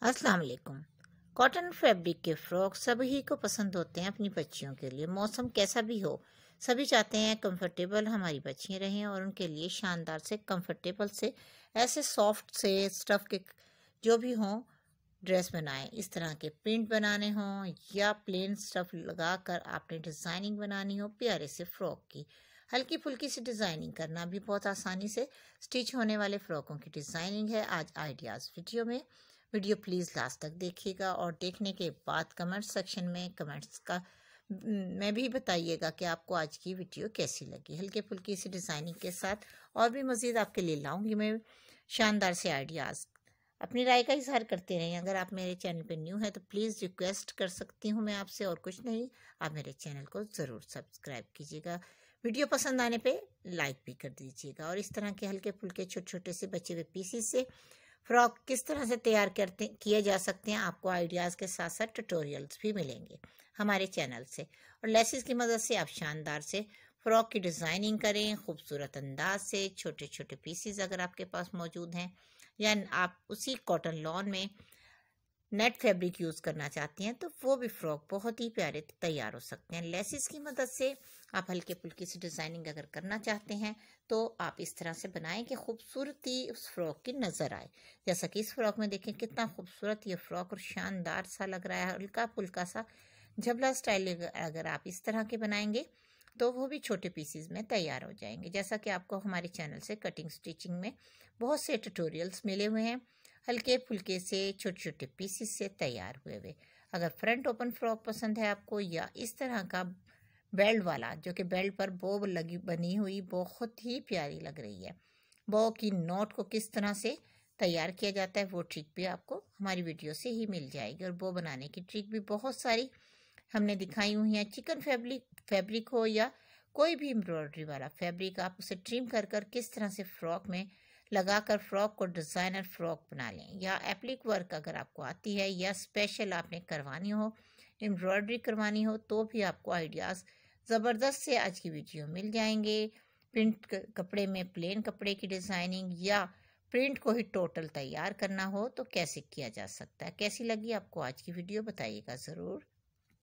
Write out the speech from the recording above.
अस्सलाम वालेकुम। Cotton fabric के फ्रॉक सभी को पसंद होते हैं अपनी बच्चियों के लिए। मौसम कैसा भी हो, सभी चाहते हैं कंफर्टेबल हमारी बच्चियाँ रहें और उनके लिए शानदार से कंफर्टेबल से ऐसे सॉफ्ट से स्टफ़ के जो भी हों ड्रेस बनाएं। इस तरह के प्रिंट बनाने हों या प्लेन स्टफ़ लगा कर आपने डिज़ाइनिंग बनानी हो प्यारे से फ़्रॉक की, हल्की फुल्की सी डिज़ाइनिंग करना भी बहुत आसानी से स्टिच होने वाले फ़्रॉकों की डिज़ाइनिंग है आज आइडियाज़ वीडियो में। वीडियो प्लीज़ लास्ट तक देखिएगा और देखने के बाद कमेंट सेक्शन में कमेंट्स का में भी बताइएगा कि आपको आज की वीडियो कैसी लगी। हल्के फुल्की सी डिज़ाइनिंग के साथ और भी मज़ीद आपके लिए लाऊंगी मैं शानदार से आइडियाज़। अपनी राय का इजहार करते रहें। अगर आप मेरे चैनल पर न्यू हैं तो प्लीज़ रिक्वेस्ट कर सकती हूँ मैं आपसे और कुछ नहीं, आप मेरे चैनल को ज़रूर सब्सक्राइब कीजिएगा। वीडियो पसंद आने पे लाइक भी कर दीजिएगा। और इस तरह के हल्के फुल्के छोटे छोटे से बचे हुए पीसीस से फ्रॉक किस तरह से तैयार किए जा सकते हैं, आपको आइडियाज़ के साथ साथ ट्यूटोरियल्स भी मिलेंगे हमारे चैनल से। और लेसिस की मदद से आप शानदार से फ्रॉक की डिज़ाइनिंग करें खूबसूरत अंदाज से। छोटे छोटे पीसीज अगर आपके पास मौजूद हैं या आप उसी कॉटन लॉन में नेट फैब्रिक यूज़ करना चाहती हैं तो वो भी फ्रॉक बहुत ही प्यारे तैयार हो सकते हैं। लेसिस की मदद से आप हल्के फुल्की सी डिज़ाइनिंग अगर करना चाहते हैं तो आप इस तरह से बनाएं कि खूबसूरती उस फ्रॉक की नज़र आए। जैसा कि इस फ्रॉक में देखें कितना खूबसूरत ये फ्रॉक और शानदार सा लग रहा है। हल्का फुल्का सा झबला स्टाइल अगर आप इस तरह के बनाएंगे तो वो भी छोटे पीसीज में तैयार हो जाएंगे। जैसा कि आपको हमारे चैनल से कटिंग स्टिचिंग में बहुत से ट्यूटोरियल्स मिले हुए हैं हल्के फुल्के से छोटे छोटे पीसीस से तैयार हुए। अगर फ्रंट ओपन फ्रॉक पसंद है आपको या इस तरह का बेल्ट वाला जो कि बेल्ट पर बो लगी बनी हुई बहुत ही प्यारी लग रही है, बो की नोट को किस तरह से तैयार किया जाता है वो ट्रिक भी आपको हमारी वीडियो से ही मिल जाएगी। और बो बनाने की ट्रिक भी बहुत सारी हमने दिखाई हुई है। चिकन फैब्रिक हो या कोई भी एम्ब्रॉयडरी वाला फैब्रिक, आप उसे ट्रिम कर कर किस तरह से फ्रॉक में लगाकर फ्रॉक को डिज़ाइनर फ्रॉक बना लें। या एप्लिक वर्क अगर आपको आती है या स्पेशल आपने करवानी हो, एम्ब्रॉयडरी करवानी हो तो भी आपको आइडियाज़ ज़बरदस्त से आज की वीडियो मिल जाएंगे। प्रिंट कपड़े में प्लेन कपड़े की डिज़ाइनिंग या प्रिंट को ही टोटल तैयार करना हो तो कैसे किया जा सकता है। कैसी लगी आपको आज की वीडियो बताइएगा ज़रूर।